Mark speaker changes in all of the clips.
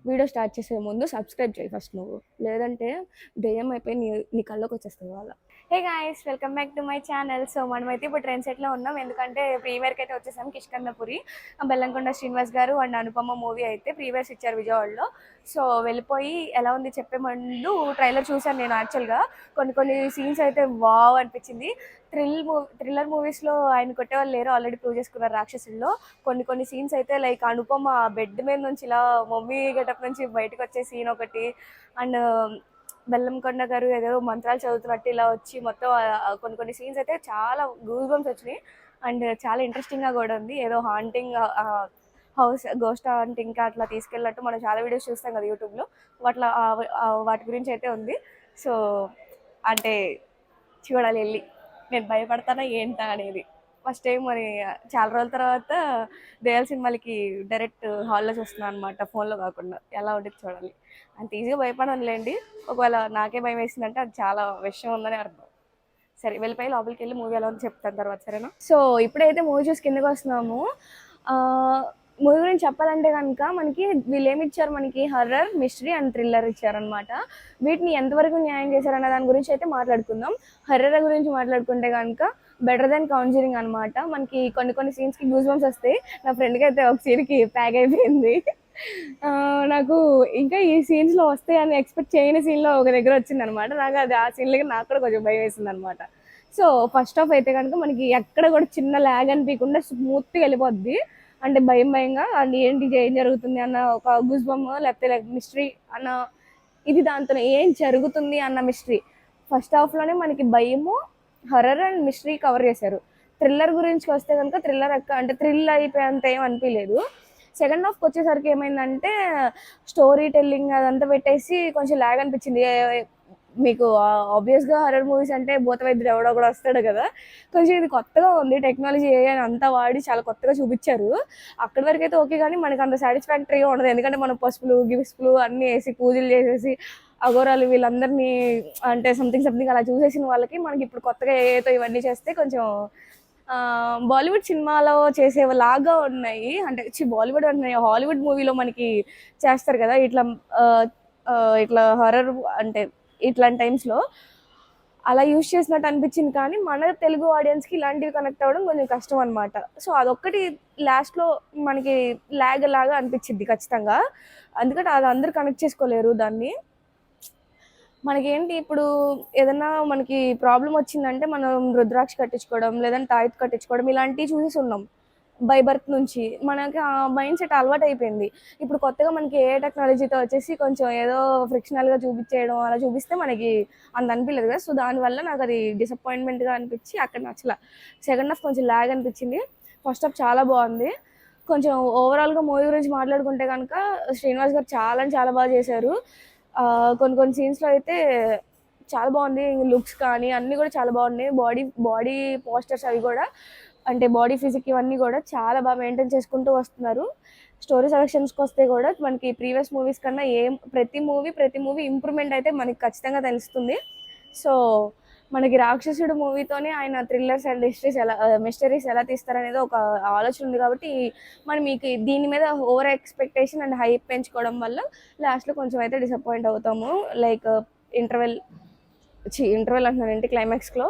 Speaker 1: Video start చేసే ముందు subscribe చేయి ఫస్ట్ నువ్వు, లేదంటే దెయ్యం అయిపోయి నీ కళ్ళకి వచ్చేస్తుంది వాళ్ళ. Hey guys, welcome back to my channel. So మనమైతే ఇప్పుడు ట్రెండ్ సెట్లో ఉన్నాం, ఎందుకంటే ప్రీమియర్కి అయితే వచ్చేసాం. కిష్కందపురి బెల్లంకొండ శ్రీనివాస్ గారు అండ్ అనుపమ మూవీ అయితే ప్రీమియర్స్ ఇచ్చారు విజయవాడలో. సో వెళ్ళిపోయి ఎలా ఉంది చెప్పే ముందు ట్రైలర్ చూశాను నేను. యాక్చువల్గా కొన్ని సీన్స్ అయితే వావ్ అనిపించింది. థ్రిల్లర్ మూవీస్లో ఆయన కొట్టేవాళ్ళు లేరు, ఆల్రెడీ ప్రూవ్ చేసుకున్నారు రాక్షసుల్లో. కొన్ని సీన్స్ అయితే లైక్ అనుపమ బెడ్ మీద నుంచి ఇలా మమ్మీ గెటప్ నుంచి బయటకు వచ్చే సీన్ ఒకటి, అండ్ బెల్లంకొండ గారు ఏదో మంత్రాలు చదువుతున్నట్టు ఇలా వచ్చి మొత్తం కొన్ని సీన్స్ అయితే చాలా గూస్ బంప్స్ వచ్చినాయి. అండ్ చాలా ఇంట్రెస్టింగ్గా కూడా ఉంది. ఏదో హాంటింగ్ హౌస్ గోస్ట్ హాంటింగ్ అట్లా తీసుకెళ్ళినట్టు మనం చాలా వీడియోస్ చూస్తాం కదా యూట్యూబ్లో, వాటి గురించి అయితే ఉంది. సో అంటే చూడాలి వెళ్ళి, నేను భయపడతానా ఏంటా అనేది. ఫస్ట్ టైం మరి చాలా రోజుల తర్వాత దయాల సినిమాలకి డైరెక్ట్ హాల్లో చూస్తున్నాను అనమాట, ఫోన్లో కాకుండా. ఎలా ఉండేది చూడాలి. అంత ఈజీగా భయపడనులేండి, ఒకవేళ నాకే భయం వేసిందంటే అది చాలా విషయం ఉందని అర్థం. సరే వెళ్ళిపోయి లోపలికి వెళ్ళి మూవీ ఎలా ఉందో చెప్తాను తర్వాత, సరేనా? సో ఇప్పుడైతే మూవీ చూసి కిందకి వస్తున్నాము. మూవీ గురించి చెప్పాలంటే కనుక మనకి వీళ్ళు ఏమి ఇచ్చారు, మనకి హర్రర్, మిస్టరీ అండ్ థ్రిల్లర్ ఇచ్చారనమాట. వీటిని ఎంతవరకు న్యాయం చేశారన్న దాని గురించి అయితే మాట్లాడుకుందాం. హర్రర్ గురించి మాట్లాడుకుంటే కనుక బెటర్ దెన్ కాంజరింగ్ అనమాట. మనకి కొన్ని సీన్స్కి గూస్ బంప్స్ వస్తాయి. నా ఫ్రెండ్కి అయితే ఒక సీన్కి ప్యాక్ అయిపోయింది. నాకు ఇంకా ఈ సీన్స్లో వస్తాయని ఎక్స్పెక్ట్ చేయని సీన్లో ఒక దగ్గర వచ్చింది అనమాట. నాకు అది ఆ సీన్లకి నాకు కూడా కొంచెం భయం వేసింది అనమాట. సో ఫస్ట్ ఆఫ్ అయితే కనుక మనకి ఎక్కడ కూడా చిన్న ల్యాగ్ అనిపించకుండా స్మూత్గా వెళ్ళిపోద్ది. అంటే భయంగా అండ్ ఏంటి ఏం జరుగుతుంది అన్న ఒక గూస్ బంప్, లేకపోతే మిస్టరీ అన్న ఇది, దాంతో ఏం జరుగుతుంది అన్న మిస్టరీ. ఫస్ట్ హాఫ్లోనే మనకి భయము, హర్రర్ అండ్ మిస్టరీ కవర్ చేశారు. థ్రిల్లర్ గురించి వస్తే కనుక థ్రిల్లర్ అంటే థ్రిల్ అయిపోయేంత ఏం అనిపించలేదు. సెకండ్ హాఫ్కి వచ్చేసరికి ఏమైందంటే స్టోరీ టెల్లింగ్ అదంతా పెట్టేసి కొంచెం ల్యాగ్ అనిపించింది. మీకు ఆబ్వియస్గా హర్రర్ మూవీస్ అంటే భూత వైద్యుడు ఎవడో కూడా వస్తాడు కదా, కొంచెం ఇది కొత్తగా ఉంది. టెక్నాలజీ అని అంతా వాడి చాలా కొత్తగా చూపించారు. అక్కడి వరకు అయితే ఓకే, కానీ మనకు అంత సాటిస్ఫాక్టరీగా ఉండదు. ఎందుకంటే మనం పసుపులు గిసుపులు అన్నీ వేసి పూజలు చేసేసి అఘోరాలు వీళ్ళందరినీ అంటే సంథింగ్ అలా చూసేసిన వాళ్ళకి మనకి ఇప్పుడు కొత్తగా ఏదో ఇవన్నీ చేస్తే కొంచెం బాలీవుడ్ సినిమాలో చేసేలాగా ఉన్నాయి. అంటే బాలీవుడ్ ఉన్నాయి, హాలీవుడ్ మూవీలో మనకి చేస్తారు కదా ఇట్లా హర్రర్ అంటే ఇట్లాంటి టైమ్స్లో అలా యూజ్ చేసినట్టు అనిపించింది. కానీ మన తెలుగు ఆడియన్స్కి ఇలాంటివి కనెక్ట్ అవ్వడం కొంచెం కష్టం అనమాట. సో అదొక్కటి లాస్ట్లో మనకి ల్యాగ్ లాగా అనిపించింది ఖచ్చితంగా. అందుకని అది అందరూ కనెక్ట్ చేసుకోలేరు దాన్ని. మనకేంటి ఇప్పుడు ఏదన్నా మనకి ప్రాబ్లం వచ్చిందంటే మనం రుద్రాక్ష కట్టించుకోవడం, లేదంటే తాయెత్తు కట్టించుకోవడం ఇలాంటివి చూసి ఉన్నాం బై బర్త్ నుంచి. మనకి ఆ మైండ్ సెట్ అలవాటు అయిపోయింది. ఇప్పుడు కొత్తగా మనకి ఏ టెక్నాలజీతో వచ్చేసి కొంచెం ఏదో ఫ్రిక్షనల్గా చూపించేయడం అలా చూపిస్తే మనకి అంత అనిపించలేదు కదా. సో దానివల్ల నాకు అది డిసప్పాయింట్మెంట్గా అనిపించి అక్కడ నచ్చల. సెకండ్ హాఫ్ కొంచెం ల్యాగ్ అనిపించింది. ఫస్ట్ హాఫ్ చాలా బాగుంది. కొంచెం ఓవరాల్గా మూవీ గురించి మాట్లాడుకుంటే కనుక శ్రీనివాస్ గారు చాలా బాగా చేశారు. కొన్ని సీన్స్లో అయితే చాలా బాగుంది. లుక్స్ కానీ అన్నీ కూడా చాలా బాగున్నాయి. బాడీ పోస్టర్స్ అవి కూడా, అంటే బాడీ ఫిజిక్ ఇవన్నీ కూడా చాలా బాగా మెయింటైన్ చేసుకుంటూ వస్తున్నారు. స్టోరీ సెలక్షన్స్కి వస్తే కూడా మనకి ప్రీవియస్ మూవీస్ కన్నా ప్రతి మూవీ ఇంప్రూవ్మెంట్ అయితే మనకి ఖచ్చితంగా తెలుస్తుంది. సో మనకి రాక్షసుడు మూవీతోనే ఆయన థ్రిల్లర్స్ అండ్ మిస్టరీస్ ఎలా తీస్తారనేది ఒక ఆలోచన ఉంది. కాబట్టి మనం మీకు దీని మీద ఓవర్ ఎక్స్పెక్టేషన్ అండ్ హైప్ పెంచుకోవడం వల్ల లాస్ట్లో కొంచెం అయితే డిసప్పాయింట్ అవుతాము. లైక్ ఇంటర్వెల్ అంటున్నానంటే క్లైమాక్స్లో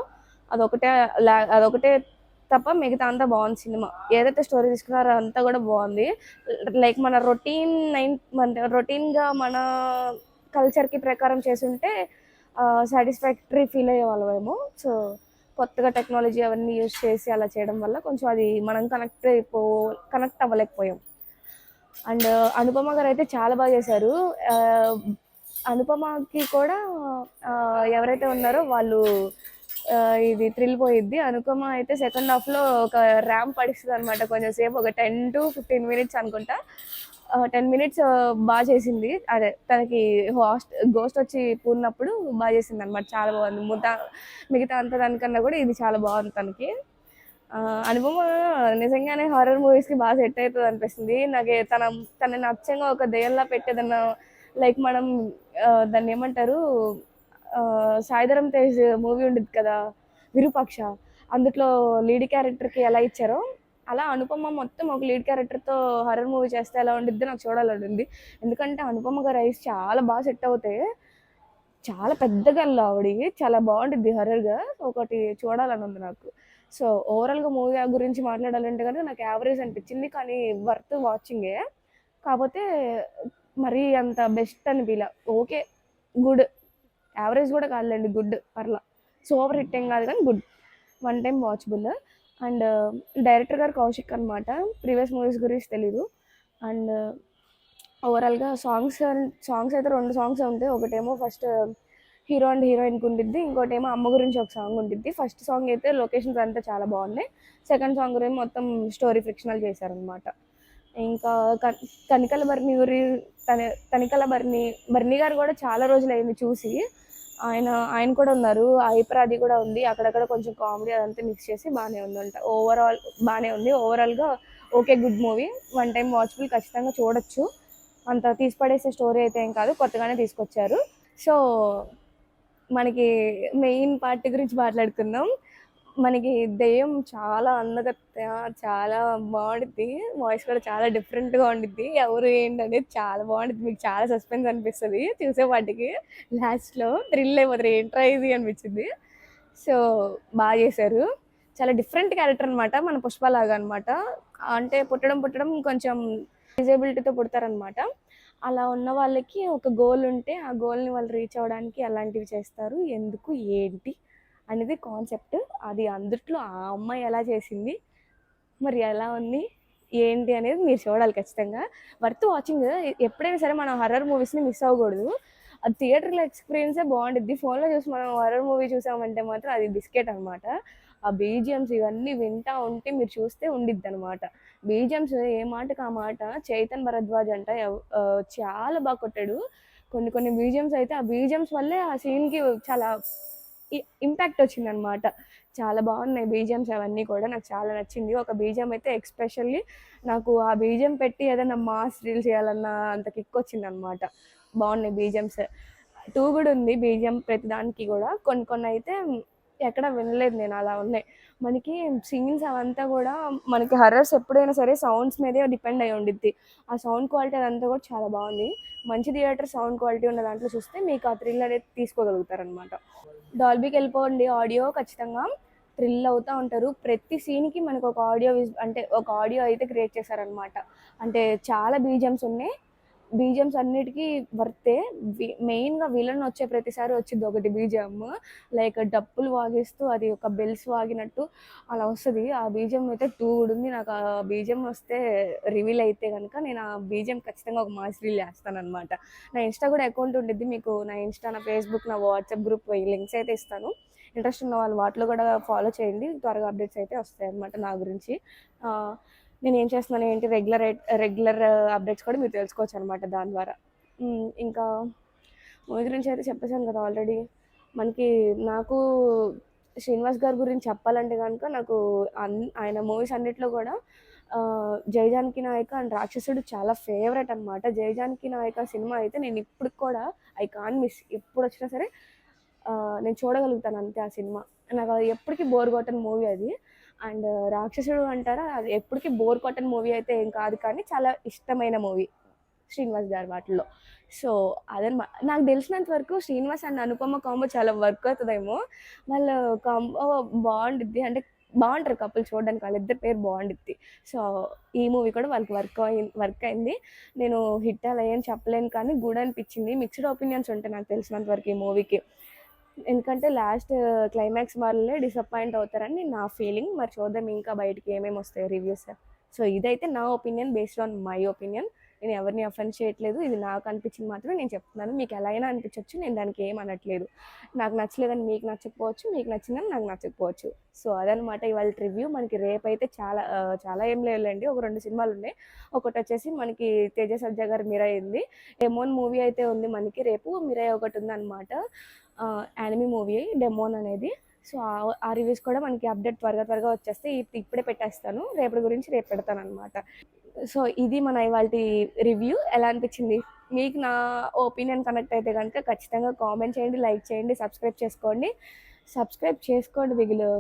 Speaker 1: అదొకటే తప్ప మిగతా అంతా బాగుంది. సినిమా ఏదైతే స్టోరీ తీసుకున్నారో అంతా కూడా బాగుంది. లైక్ మన రొటీన్గా మన కల్చర్కి ప్రకారం చేసుంటే సాటిస్ఫాక్టరీ ఫీల్ అయ్యే వాళ్ళమేమో. సో కొత్తగా టెక్నాలజీ అవన్నీ యూజ్ చేసి అలా చేయడం వల్ల కొంచెం అది మనం కనెక్ట్ అవ్వలేకపోయాం. అండ్ అనుపమ గారు అయితే చాలా బాగా చేశారు. అనుపమకి కూడా ఎవరైతే ఉన్నారో వాళ్ళు ఇది థ్రిల్ పోయిద్ది. అనుపమ అయితే సెకండ్ హాఫ్లో ఒక ర్యాంప్ పడిస్తుంది అనమాట. కొంచెం సేపు ఒక 10 to 15 minutes అనుకుంటా, 10 minutes బాగా చేసింది. అదే తనకి గోస్ట్ వచ్చి పూర్ణప్పుడు బాగా చేసింది అనమాట. చాలా బాగుంది. మిగతా అంత దానికన్నా కూడా ఇది చాలా బాగుంది తనకి. అనుపమ నిజంగానే హారర్ మూవీస్కి బాగా సెట్ అవుతుంది అనిపిస్తుంది నాకు. తన అచ్చంగా ఒక దెయ్యంలా పెట్టేదన్న, లైక్ మనం దాన్ని ఏమంటారు, సాయిధరం తేజ్ మూవీ ఉండేది కదా విరూపాక్ష, అందులో లీడ్ క్యారెక్టర్కి ఎలా ఇచ్చారో అలా అనుపమ మొత్తం ఒక లీడ్ క్యారెక్టర్తో హర్రర్ మూవీ చేస్తే ఎలా ఉండిద్ది నాకు చూడాలని ఉంది. ఎందుకంటే అనుపమ గారి ఐస్ చాలా బాగా సెట్ అవుతాయి, చాలా పెద్దగా ఆవిడ, చాలా బాగుంటుంది హర్రర్గా. ఒకటి చూడాలని ఉంది నాకు. సో ఓవరాల్గా మూవీ గురించి మాట్లాడాలంటే కనుక నాకు యావరేజ్ అనిపించింది, కానీ వర్త్ వాచింగే. కాకపోతే మరీ అంత బెస్ట్ అనిపించలే. ఓకే, గుడ్, యావరేజ్ కూడా కాదులేండి, గుడ్, పర్లా. సూపర్ హిట్ ఏం కాదు కానీ good, one time watchable. And director గారు కౌశిక్ అనమాట. ప్రీవియస్ మూవీస్ గురించి తెలీదు. అండ్ ఓవరాల్గా సాంగ్స్ అయితే 2 సాంగ్స్ ఉంటాయి. ఒకటేమో ఫస్ట్ హీరో అండ్ హీరోయిన్కి ఉండిద్ది, ఇంకోటేమో అమ్మ గురించి ఒక సాంగ్ ఉండిద్ది. ఫస్ట్ సాంగ్ అయితే లొకేషన్స్ అంతా చాలా బాగున్నాయి. సెకండ్ సాంగ్ ఏమో మొత్తం స్టోరీ ఫ్రిక్షనల్ చేశారనమాట. ఇంకా కనికల బర్ని తనికల బర్ని గారు కూడా చాలా రోజులు అయింది చూసి. ఆయన కూడా ఉన్నారు, హైపరాది కూడా ఉంది, అక్కడక్కడ కొంచెం కామెడీ అదంతా మిక్స్ చేసి బాగానే ఉందంట. ఓవరాల్ బాగానే ఉంది. ఓవరాల్గా okay, good movie, one time watchable, ఖచ్చితంగా చూడొచ్చు. అంత తీసి పడేసే స్టోరీ అయితే ఏం కాదు, కొత్తగానే తీసుకొచ్చారు. సో మనకి మెయిన్ పార్ట్ గురించి మాట్లాడుకుందాం. మనకి దెయ్యం చాలా అందగత్త, చాలా బాగుండిద్ది. వాయిస్ కూడా చాలా డిఫరెంట్గా ఉండిద్ది. ఎవరు ఏంటి అనేది చాలా బాగుండిద్ది. మీకు చాలా సస్పెన్స్ అనిపిస్తుంది చూసేపాటికి. లాస్ట్లో థ్రిల్ అయిపోతారు, ఏంట్రా ఇది అనిపించింది. సో బాగా చేశారు. చాలా డిఫరెంట్ క్యారెక్టర్ అనమాట, మన పుష్పలాగా అనమాట. అంటే పుట్టడం కొంచెం డిజేబిలిటీతో పుడతారనమాట. అలా ఉన్న వాళ్ళకి ఒక గోల్ ఉంటే ఆ గోల్ని వాళ్ళు రీచ్ అవ్వడానికి అలాంటివి చేస్తారు. ఎందుకు ఏంటి అనేది కాన్సెప్ట్. అది అందుట్లో ఆ అమ్మాయి ఎలా చేసింది, మరి ఎలా ఉంది ఏంటి అనేది మీరు చూడాలి ఖచ్చితంగా. Worth watching. ఎప్పుడైనా సరే మనం హర్రర్ మూవీస్ని మిస్ అవ్వకూడదు. అది థియేటర్లో ఎక్స్పీరియన్సే బాగుండిద్ది. ఫోన్లో చూసి మనం హర్రర్ మూవీ చూసామంటే మాత్రం అది బిస్కెట్ అనమాట. ఆ బీజిఎమ్స్ ఇవన్నీ వింటా ఉంటే మీరు చూస్తే ఉండిద్ది అనమాట. బీజిఎమ్స్ ఏ మాటకు ఆ మాట. చైతన్ భరద్వాజ్ అంట, చాలా బాగా కొట్టాడు. కొన్ని బీజిఎమ్స్ అయితే ఆ బీజిఎమ్స్ వల్లే ఆ సీన్కి చాలా ఇంపాక్ట్ వచ్చింది అనమాట. చాలా బాగున్నాయి బీజిఎమ్స్ అవన్నీ కూడా, నాకు చాలా నచ్చింది. ఒక బీజిఎం అయితే ఎక్స్పెషల్లీ నాకు ఆ బీజిఎం పెట్టి ఏదైనా మాస్ రీల్ చేయాలన్న అంత కిక్ వచ్చింది అనమాట. బాగున్నాయి బీజిఎమ్స్. 2 కూడా ఉంది బీజిఎం ప్రతి దానికి కూడా. కొన్ని అయితే ఎక్కడ వినలేదు నేను, అలా ఉన్నాయి. మనకి సీన్స్ అవంతా కూడా మనకి హర్రర్స్ ఎప్పుడైనా సరే సౌండ్స్ మీదే డిపెండ్ అయి ఉండిద్ది. ఆ సౌండ్ క్వాలిటీ అదంతా కూడా చాలా బాగుంది. మంచి థియేటర్ సౌండ్ క్వాలిటీ ఉన్న దాంట్లో చూస్తే మీకు ఆ థ్రిల్ అనేది తీసుకోగలుగుతారనమాట. డాల్బీకి వెళ్ళిపోండి, ఆడియో ఖచ్చితంగా థ్రిల్ అవుతూ ఉంటారు. ప్రతి సీన్కి మనకు ఒక ఆడియో అంటే ఒక ఆడియో అయితే క్రియేట్ చేశారనమాట. అంటే చాలా బీజిఎమ్స్ ఉన్నాయి. బీజిఎమ్స్ అన్నిటికీ వర్తే. మెయిన్గా విలన్ వచ్చే ప్రతిసారి వచ్చింది ఒకటి బీజిఎం, లైక్ డప్పులు వాగిస్తూ అది ఒక బెల్స్ వాగినట్టు అలా వస్తుంది. ఆ బీజిఎం అయితే 2 ఉంది. నాకు ఆ బీజిఎం వస్తే రివీల్ అయితే కనుక నేను ఆ బీజిఎం ఖచ్చితంగా ఒక మాస్ రీల్ చేస్తాను అనమాట. నా ఇన్స్టా కూడా అకౌంట్ ఉండిద్ది, మీకు నా ఇన్స్టా, నా ఫేస్బుక్, నా వాట్సాప్ గ్రూప్ లింక్స్ అయితే ఇస్తాను. ఇంట్రెస్ట్ ఉన్న వాళ్ళు వాటిలో కూడా ఫాలో చేయండి, త్వరగా అప్డేట్స్ అయితే వస్తాయి అనమాట నా గురించి. నేను ఏం చేస్తున్నాను ఏంటి రెగ్యులర్ అప్డేట్స్ కూడా మీరు తెలుసుకోవచ్చు అనమాట దాని ద్వారా. ఇంకా మూవీ గురించి అయితే చెప్పేశాను కదా ఆల్రెడీ. నాకు శ్రీనివాస్ గారి గురించి చెప్పాలంటే కనుక నాకు ఆయన మూవీస్ అన్నిట్లో కూడా జై జానకి నాయక అండ్ రాక్షసుడు చాలా ఫేవరెట్ అనమాట. జై జానకి నాయక సినిమా అయితే నేను ఇప్పుడు కూడా ఐ కాన్ మిస్. ఎప్పుడు వచ్చినా సరే నేను చూడగలుగుతాను అంతే ఆ సినిమా. నాకు అది ఎప్పటికీ బోర్ కొట్టని మూవీ అది. అండ్ రాక్షసుడు అంటారా, అది ఎప్పటికీ బోర్ కొట్టని మూవీ అయితే ఏం కాదు, కానీ చాలా ఇష్టమైన మూవీ శ్రీనివాస్ గారి వాటిల్లో. సో అదనమాట. నాకు తెలిసినంత వరకు శ్రీనివాస్ అండ్ అనుపమ కాంబో చాలా వర్క్ అవుతుందేమో. వాళ్ళ కాంబో బాగుండిద్ది, అంటే బాగుంటారు కపుల్ చూడడానికి, వాళ్ళిద్దరి పేరు బాగుండిద్ది. సో ఈ మూవీ కూడా వాళ్ళకి వర్క్ అయింది. నేను హిట్ అలా ఏం చెప్పలేను, కానీ గుడ్ అనిపించింది. మిక్స్డ్ ఒపీనియన్స్ ఉంటాయి నాకు తెలిసినంత వరకు ఈ మూవీకి. ఎందుకంటే లాస్ట్ క్లైమాక్స్ వాళ్ళే డిసప్పాయింట్ అవుతారని నా ఫీలింగ్. మరి చూద్దాం ఇంకా బయటికి ఏమేమి వస్తాయి రివ్యూస్. సో ఇదైతే నా opinion, based on my opinion. నేను ఎవరిని అఫెండ్ చేయట్లేదు, ఇది నాకు అనిపించింది మాత్రమే నేను చెప్తున్నాను. మీకు ఎలా అయినా అనిపించవచ్చు, నేను దానికి ఏం అనట్లేదు. నాకు నచ్చలేదని మీకు నచ్చకపోవచ్చు, మీకు నచ్చిందని నాకు నచ్చకపోవచ్చు. సో అదనమాట ఇవాళ రివ్యూ. మనకి రేపు అయితే చాలా ఏం లేవులేండి, ఒక 2 సినిమాలు ఉన్నాయి. ఒకటి వచ్చేసి మనకి తేజ సజ్జా గారి మిరాయ్ ఉంది. డెమోన్ మూవీ అయితే ఉంది మనకి రేపు. మిరాయ్ ఒకటి ఉంది అనమాట, యానిమీ మూవీ డెమోన్ అనేది. సో ఆ రివ్యూస్ కూడా మనకి అప్డేట్ త్వరగా వచ్చేస్తే ఇప్పుడే పెట్టేస్తాను. రేపటి గురించి రేపు పెడతాను అనమాట. సో ఇది మన ఇవాళ రివ్యూ. ఎలా అనిపించింది మీకు? నా ఒపీనియన్ కనెక్ట్ అయితే కనుక ఖచ్చితంగా కామెంట్ చేయండి, లైక్ చేయండి, సబ్స్క్రైబ్ చేసుకోండి బిగులు.